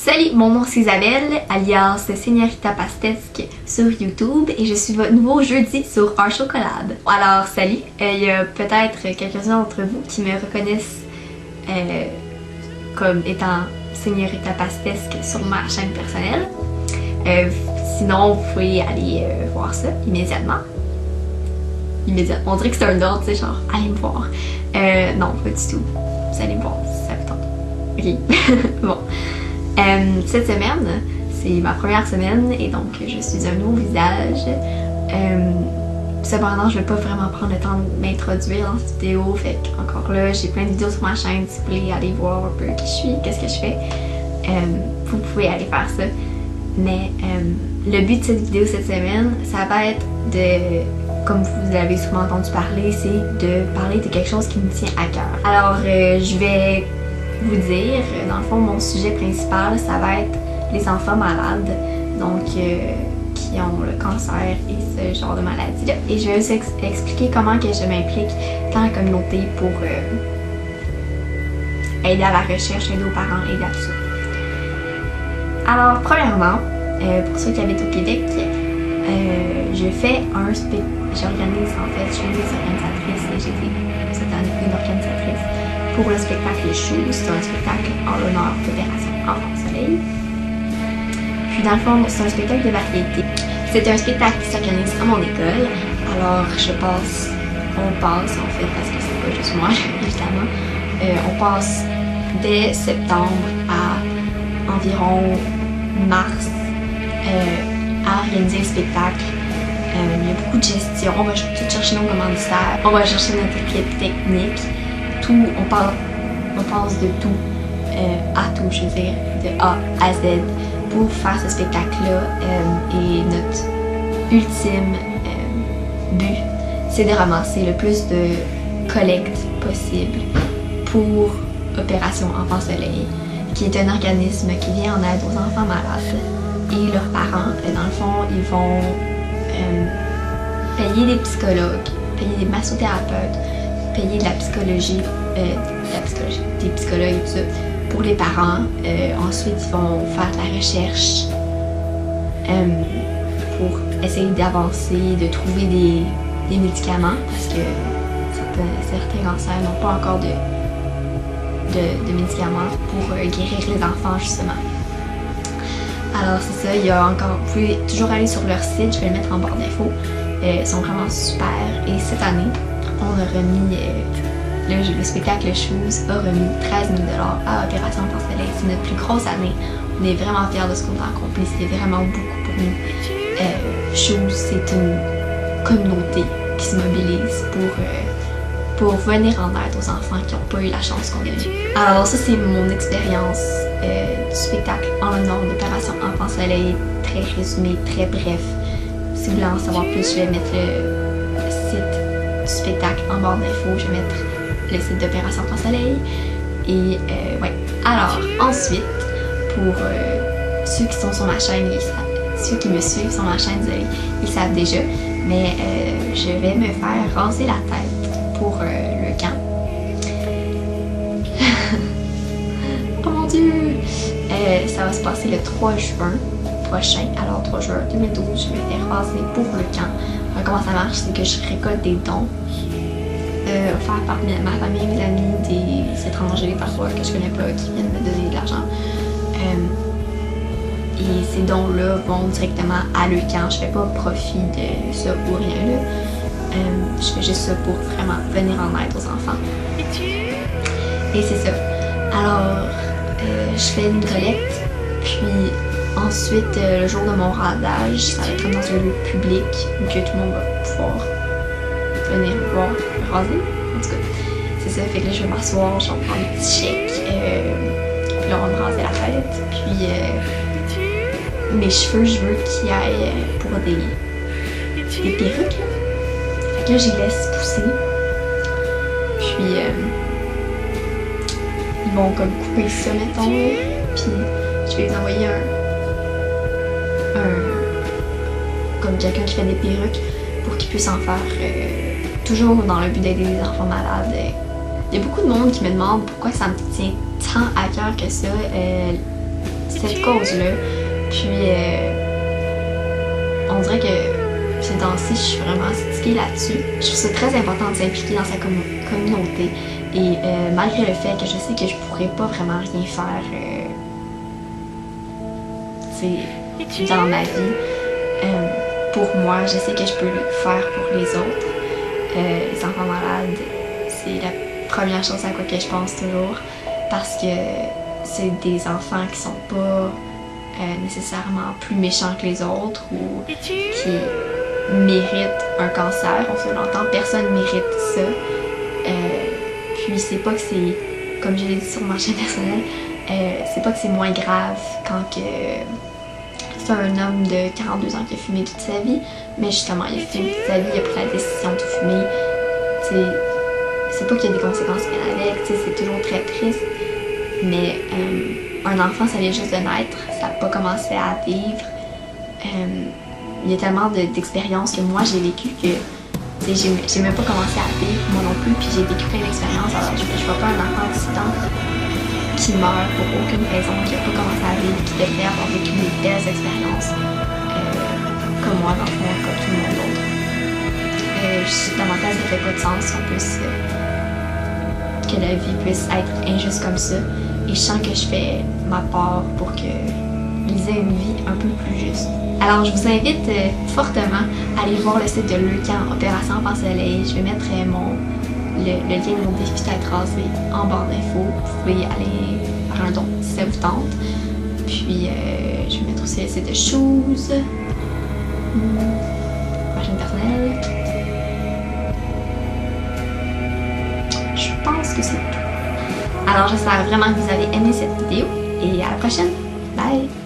Salut, mon nom c'est Isabelle, alias Señorita Pastesque sur YouTube et je suis votre nouveau jeudi sur Art Show Collab. Alors salut, il y a peut-être quelques-uns d'entre vous qui me reconnaissent comme étant Señorita Pastesque sur ma chaîne personnelle. Sinon, vous pouvez aller voir ça immédiatement. On dirait que c'est un ordre, tu sais, genre, allez me voir. Non, pas du tout. Vous allez me voir si ça vous tente. Ok, bon. Cette semaine, c'est ma première semaine et donc je suis un nouveau visage. Cependant, je vais pas vraiment prendre le temps de m'introduire dans cette vidéo, fait qu'encore là, j'ai plein de vidéos sur ma chaîne si vous voulez aller voir un peu qui je suis, qu'est-ce que je fais. Vous pouvez aller faire ça. Mais le but de cette vidéo cette semaine, ça va être de, comme vous l'avez souvent entendu parler, c'est de parler de quelque chose qui me tient à cœur. Alors, je vais vous dire, dans le fond, mon sujet principal, ça va être les enfants malades, donc qui ont le cancer et ce genre de maladie-là. Et je vais aussi expliquer comment que je m'implique dans la communauté pour aider à la recherche, aider aux parents, aider à tout ça. Alors, premièrement, pour ceux qui habitent au Québec, je fais un spectacle. J'organise en fait, je suis une des organisatrices et j'étais cette année une organisatrice pour le spectacle Chou. C'est un spectacle en l'honneur d'Opération Enfant Soleil. Puis dans le fond, c'est un spectacle de variété. C'est un spectacle qui s'organise à mon école. Alors on passe en fait, parce que c'est pas juste moi évidemment, on passe dès septembre à environ mars à organiser le spectacle. Il y a beaucoup de gestion, on va tout chercher nos commanditaires, on va chercher notre équipe technique, tout, on passe de tout à tout, je veux dire, de A à Z pour faire ce spectacle-là. Et notre ultime but, c'est de ramasser le plus de collecte possible pour Opération Enfant Soleil, qui est un organisme qui vient en aide aux enfants malades et leurs parents. Dans le fond, ils vont payer des psychologues, payer des massothérapeutes, payer de la psychologie, des psychologues et tout ça pour les parents. Ensuite, ils vont faire de la recherche pour essayer d'avancer, de trouver des médicaments parce que certains cancers n'ont pas encore de médicaments pour guérir les enfants justement. Alors c'est ça, il y a encore, vous pouvez toujours aller sur leur site, je vais le mettre en barre d'infos. Ils sont vraiment super et cette année, on a remis, le spectacle Shoes a remis 13 000 $ à Opération Enfant Soleil. C'est notre plus grosse année. On est vraiment fiers de ce qu'on a accompli, c'était vraiment beaucoup pour nous. Shoes, c'est une communauté qui se mobilise pour venir en aide aux enfants qui n'ont pas eu la chance qu'on a eue. Alors ça c'est mon expérience du spectacle en l'honneur d'Opération Enfant Soleil, très résumé, très bref. Si vous voulez en savoir plus, je vais mettre le site du spectacle en barre d'infos, je vais mettre le site d'Opération Enfant Soleil. Et ouais. Alors ensuite, pour ceux qui sont sur ma chaîne, ceux qui me suivent sur ma chaîne, ils savent déjà, mais je vais me faire raser la tête pour le camp. Oh mon dieu! Ça va se passer le 3 juin prochain, alors 3 juin 2012, je vais faire raser pour le camp. Alors, comment ça marche? C'est que je récolte des dons, faire par ma famille, mes amis, des étrangers parfois que je connais pas qui viennent me donner de l'argent. Et ces dons-là vont directement à le camp. Je fais pas profit de ça ou rien là. Je fais juste ça pour vraiment venir en aide aux enfants. Et c'est ça. Alors, je fais une collecte, puis ensuite, le jour de mon radage, ça va être dans un lieu public où que tout le monde va pouvoir venir me voir me raser. En tout cas, c'est ça. Fait que là, je vais m'asseoir, je vais prendre un petit chèque, puis là, on va me raser la tête, puis mes cheveux, je veux qu'ils aillent pour des perruques, là. Fait que là, j'y laisse pousser. Puis, ils vont comme couper ça, mettons, puis je vais les envoyer comme quelqu'un qui fait des perruques pour qu'ils puissent en faire, toujours dans le but d'aider les enfants malades. Il y a beaucoup de monde qui me demande pourquoi ça me tient tant à cœur que ça, cette cause-là. Puis on dirait que ces temps-ci, je suis vraiment stickée là-dessus. Je trouve ça très important de s'impliquer dans sa communauté. Et malgré le fait que je sais que je pourrais pas vraiment rien faire dans ma vie, pour moi, je sais que je peux le faire pour les autres. Les enfants malades, c'est la première chose à quoi que je pense toujours, parce que c'est des enfants qui sont pas nécessairement plus méchants que les autres ou qui méritent un cancer, on se l'entend, personne mérite ça. Puis c'est pas que c'est, comme je l'ai dit sur ma chaîne personnelle, c'est pas que c'est moins grave quand que c'est un homme de 42 ans qui a fumé toute sa vie, mais justement il a fumé toute sa vie, il a pris la décision de fumer. C'est pas qu'il y a des conséquences qui viennent avec, c'est toujours très triste, mais un enfant ça vient juste de naître, ça n'a pas commencé à vivre. Il y a tellement d'expériences que moi j'ai vécues que j'ai même pas commencé à vivre moi non plus, puis j'ai vécu plein d'expériences, alors je vois pas un enfant occitan qui meurt pour aucune raison, qui n'a pas commencé à vivre, qui devrait avoir vécu des belles expériences comme moi dans le fond, comme tout le monde d'autre. Dans ma tête ça fait pas de sens que la vie puisse être injuste comme ça, et je sens que je fais ma part pour que ils aient une vie un peu plus juste. Alors je vous invite fortement à aller voir le site de Leucan, Opération Enfant Soleil. Je vais mettre le lien de mon défi tête rasée en barre d'infos. Vous pouvez aller faire un don si ça vous tente. Puis je vais mettre aussi le site de Shoes, ma chaîne personnelle. Je pense que c'est tout. Alors j'espère vraiment que vous avez aimé cette vidéo et à la prochaine. Bye!